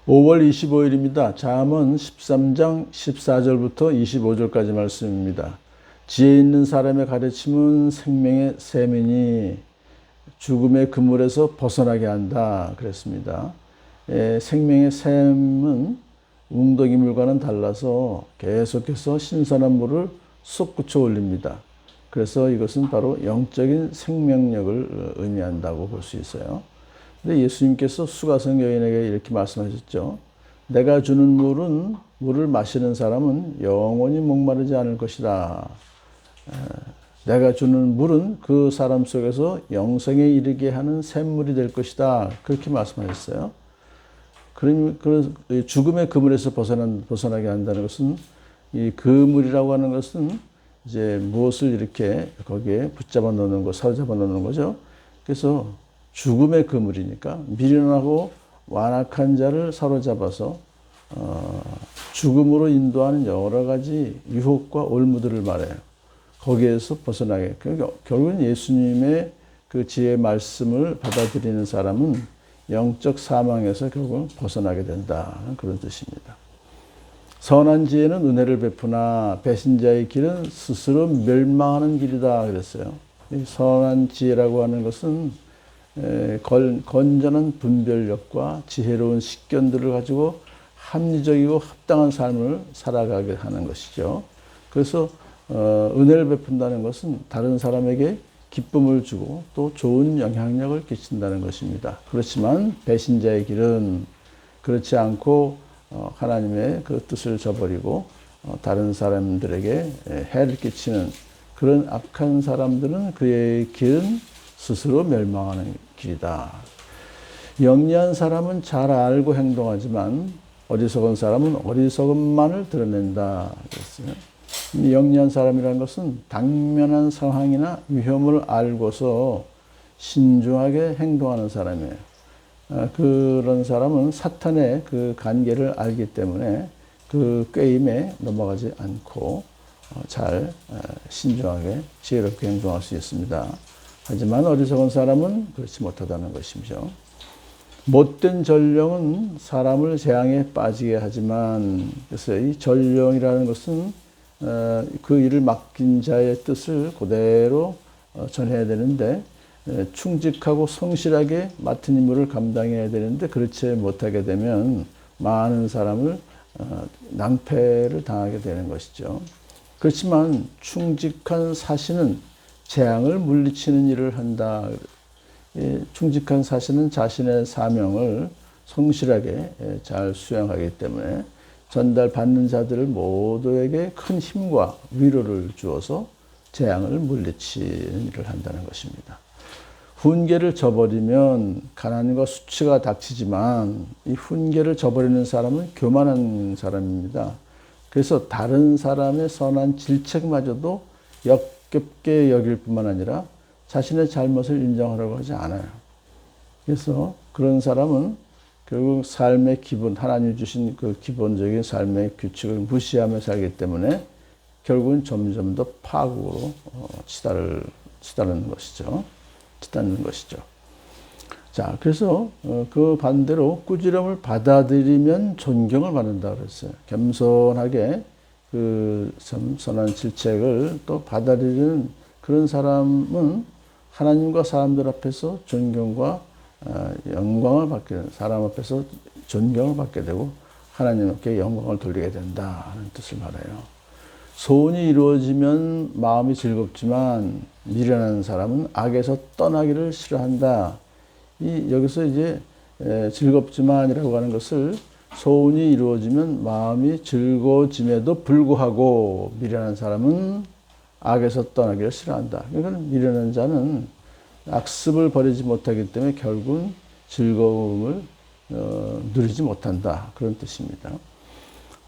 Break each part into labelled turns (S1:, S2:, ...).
S1: 5월 25일입니다. 잠언 13장 14절부터 25절까지 말씀입니다. 지혜 있는 사람의 가르침은 생명의 샘이니 죽음의 그물에서 벗어나게 한다 그랬습니다. 생명의 샘은 웅덩이물과는 달라서 계속해서 신선한 물을 솟구쳐 올립니다. 그래서 이것은 바로 영적인 생명력을 의미한다고 볼 수 있어요. 근데 예수님께서 수가성 여인에게 이렇게 말씀하셨죠. 내가 주는 물을 마시는 사람은 영원히 목마르지 않을 것이다. 내가 주는 물은 그 사람 속에서 영생에 이르게 하는 샘물이 될 것이다. 그렇게 말씀하셨어요. 그러면 죽음의 그물에서 벗어나게 한다는 것은 이 그물이라고 하는 것은 이제 무엇을 이렇게 거기에 붙잡아 놓는 거, 사로잡아 놓는 거죠. 그래서 죽음의 그물이니까 미련하고 완악한 자를 사로잡아서 죽음으로 인도하는 여러 가지 유혹과 올무들을 말해요. 거기에서 벗어나게. 그러니까 결국은 예수님의 그 지혜의 말씀을 받아들이는 사람은 영적 사망에서 결국은 벗어나게 된다. 그런 뜻입니다. 선한 지혜는 은혜를 베푸나 배신자의 길은 스스로 멸망하는 길이다 그랬어요. 이 선한 지혜라고 하는 것은 건전한 분별력과 지혜로운 식견들을 가지고 합리적이고 합당한 삶을 살아가게 하는 것이죠. 그래서 은혜를 베푼다는 것은 다른 사람에게 기쁨을 주고 또 좋은 영향력을 끼친다는 것입니다. 그렇지만 배신자의 길은 그렇지 않고 하나님의 그 뜻을 저버리고 다른 사람들에게 해를 끼치는 그런 악한 사람들은 그의 길은 스스로 멸망하는 길이다. 영리한 사람은 잘 알고 행동하지만 어리석은 사람은 어리석음만을 드러낸다. 그랬어요. 영리한 사람이라는 것은 당면한 상황이나 위험을 알고서 신중하게 행동하는 사람이에요. 그런 사람은 사탄의 그 관계를 알기 때문에 그 꾀임에 넘어가지 않고 잘 신중하게 지혜롭게 행동할 수 있습니다. 하지만 어리석은 사람은 그렇지 못하다는 것이죠. 못된 전령은 사람을 재앙에 빠지게 하지만, 그래서 이 전령이라는 것은 그 일을 맡긴 자의 뜻을 그대로 전해야 되는데, 충직하고 성실하게 맡은 임무를 감당해야 되는데 그렇지 못하게 되면 많은 사람을 낭패를 당하게 되는 것이죠. 그렇지만 충직한 사신은 재앙을 물리치는 일을 한다. 충직한 사신은 자신의 사명을 성실하게 잘 수행하기 때문에 전달받는 자들 모두에게 큰 힘과 위로를 주어서 재앙을 물리치는 일을 한다는 것입니다. 훈계를 저버리면 가난과 수치가 닥치지만 이 훈계를 저버리는 사람은 교만한 사람입니다. 그래서 다른 사람의 선한 질책마저도 역겹게 여길 뿐만 아니라 자신의 잘못을 인정하려고 하지 않아요. 그래서 그런 사람은 결국 삶의 기본, 하나님 주신 그 기본적인 삶의 규칙을 무시하며 살기 때문에 결국은 점점 더 파국으로 치닫는 것이죠. 자, 그래서 그 반대로 꾸지람을 받아들이면 존경을 받는다 그랬어요. 겸손하게 그 선한 질책을 또 받아들이는 그런 사람은 하나님과 사람들 앞에서 존경과 영광을 받게 되는, 사람 앞에서 존경을 받게 되고 하나님께 영광을 돌리게 된다는 뜻을 말해요. 소원이 이루어지면 마음이 즐겁지만 미련한 사람은 악에서 떠나기를 싫어한다. 여기서 이제 즐겁지만이라고 하는 것을 소원이 이루어지면 마음이 즐거워짐에도 불구하고 미련한 사람은 악에서 떠나기를 싫어한다. 그러니까 미련한 자는 악습을 버리지 못하기 때문에 결국은 즐거움을 누리지 못한다. 그런 뜻입니다.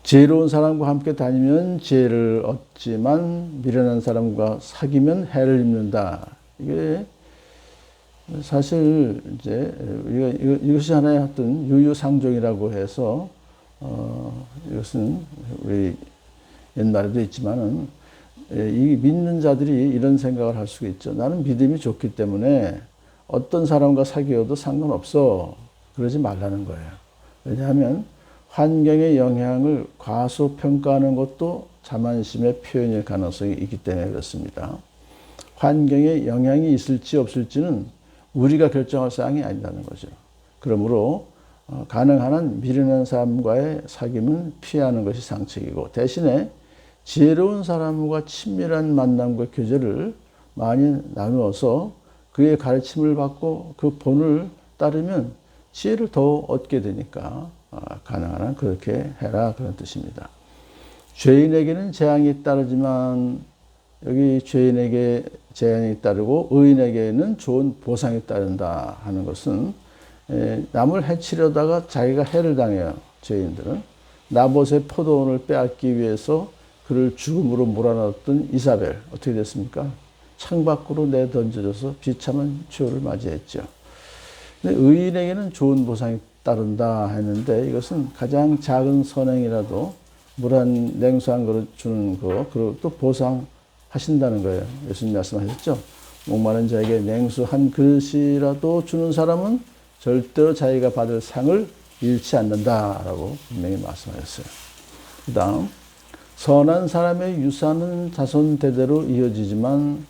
S1: 지혜로운 사람과 함께 다니면 지혜를 얻지만 미련한 사람과 사귀면 해를 입는다. 이게 사실 이제 이것이 하나의 어떤 유유상종이라고 해서 이것은 우리 옛날에도 있지만은 이 믿는 자들이 이런 생각을 할 수가 있죠. 나는 믿음이 좋기 때문에 어떤 사람과 사귀어도 상관없어. 그러지 말라는 거예요. 왜냐하면 환경의 영향을 과소평가하는 것도 자만심의 표현일 가능성이 있기 때문에 그렇습니다. 환경에 영향이 있을지 없을지는 우리가 결정할 사항이 아니라는 거죠. 그러므로 가능한 한 미련한 사람과의 사귐은 피하는 것이 상책이고, 대신에 지혜로운 사람과 친밀한 만남과 교제를 많이 나누어서 그의 가르침을 받고 그 본을 따르면 지혜를 더 얻게 되니까 가능한 한 그렇게 해라, 그런 뜻입니다. 죄인에게는 재앙이 따르지만, 여기 죄인에게 재앙이 따르고 의인에게는 좋은 보상이 따른다 하는 것은, 남을 해치려다가 자기가 해를 당해요. 죄인들은 나봇의 포도원을 빼앗기 위해서 그를 죽음으로 몰아넣었던 이사벨, 어떻게 됐습니까? 창밖으로 내던져져서 비참한 최후를 맞이했죠. 근데 의인에게는 좋은 보상이 따른다 했는데, 이것은 가장 작은 선행이라도 물 한 냉수 한 그릇 주는 거, 그리고 또 보상하신다는 거예요. 예수님 말씀하셨죠. 목마른 자에게 냉수 한 그릇이라도 주는 사람은 절대로 자기가 받을 상을 잃지 않는다라고 분명히 말씀하셨어요. 그 다음, 선한 사람의 유산은 자손 대대로 이어지지만,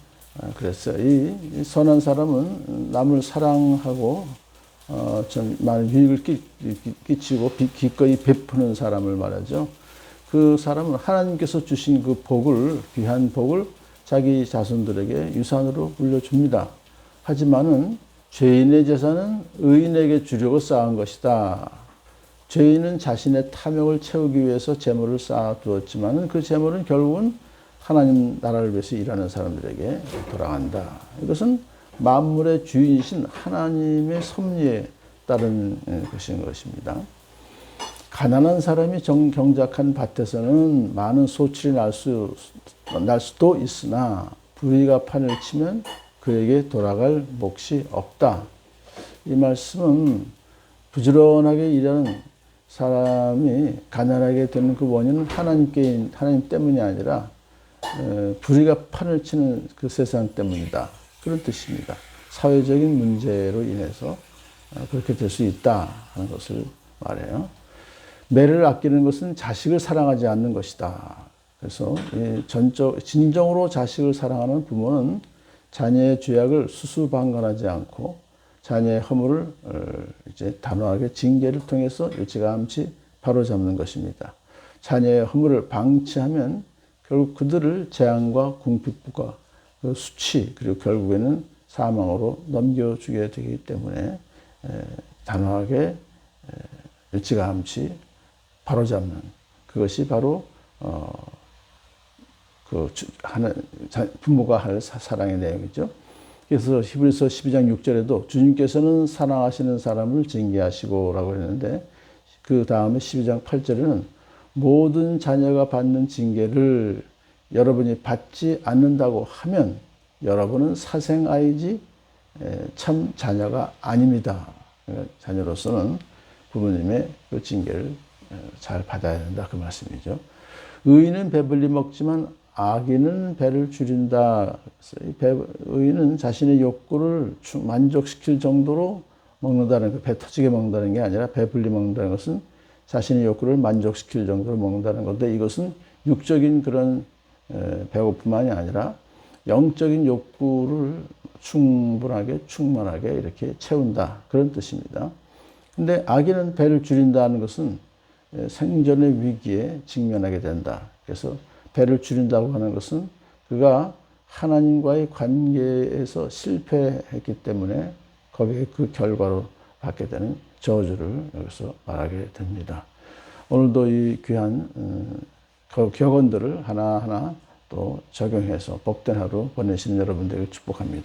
S1: 그랬어요. 이 선한 사람은 남을 사랑하고 좀 많은 유익을 끼치고 기꺼이 베푸는 사람을 말하죠. 그 사람은 하나님께서 주신 그 복을, 귀한 복을 자기 자손들에게 유산으로 물려줍니다. 하지만은 죄인의 재산은 의인에게 주려고 쌓은 것이다. 죄인은 자신의 탐욕을 채우기 위해서 재물을 쌓아두었지만은 그 재물은 결국은 하나님 나라를 위해서 일하는 사람들에게 돌아간다. 이것은 만물의 주인이신 하나님의 섭리에 따른 것인 것입니다. 가난한 사람이 경작한 밭에서는 많은 소출이 날 수도 있으나 불의가 판을 치면 그에게 돌아갈 몫이 없다. 이 말씀은 부지런하게 일하는 사람이 가난하게 되는 그 원인은 하나님 때문이 아니라 불의가 판을 치는 그 세상 때문이다. 그런 뜻입니다. 사회적인 문제로 인해서 그렇게 될 수 있다 하는 것을 말해요. 매를 아끼는 것은 자식을 사랑하지 않는 것이다. 그래서 진정으로 자식을 사랑하는 부모는 자녀의 죄악을 수수방관하지 않고 자녀의 허물을 이제 단호하게 징계를 통해서 일찌감치 바로잡는 것입니다. 자녀의 허물을 방치하면 결국 그들을 재앙과 궁핍과 수치, 그리고 결국에는 사망으로 넘겨주게 되기 때문에 단호하게 일찌감치 바로잡는, 그것이 바로 부모가 할 사랑의 내용이죠. 그래서 히브리서 12장 6절에도 주님께서는 사랑하시는 사람을 징계하시고 라고 했는데, 그 다음에 12장 8절에는 모든 자녀가 받는 징계를 여러분이 받지 않는다고 하면 여러분은 사생아이지 참 자녀가 아닙니다. 자녀로서는 부모님의 그 징계를 잘 받아야 된다, 그 말씀이죠. 의인은 배불리 먹지만 악인은 배를 줄인다. 의인은 자신의 욕구를 만족시킬 정도로 먹는다는 거, 배 터지게 먹는다는 게 아니라 배불리 먹는다는 것은 자신의 욕구를 만족시킬 정도로 먹는다는 건데, 이것은 육적인 그런 배고픔만이 아니라 영적인 욕구를 충만하게 이렇게 채운다, 그런 뜻입니다. 근데 악인은 배를 줄인다는 것은 생존의 위기에 직면하게 된다. 그래서 배를 줄인다고 하는 것은 그가 하나님과의 관계에서 실패했기 때문에 거기에 그 결과로 받게 되는 저주를 여기서 말하게 됩니다. 오늘도 이 귀한 격언들을 하나하나 또 적용해서 복된 하루 보내시는 여러분들에게 축복합니다.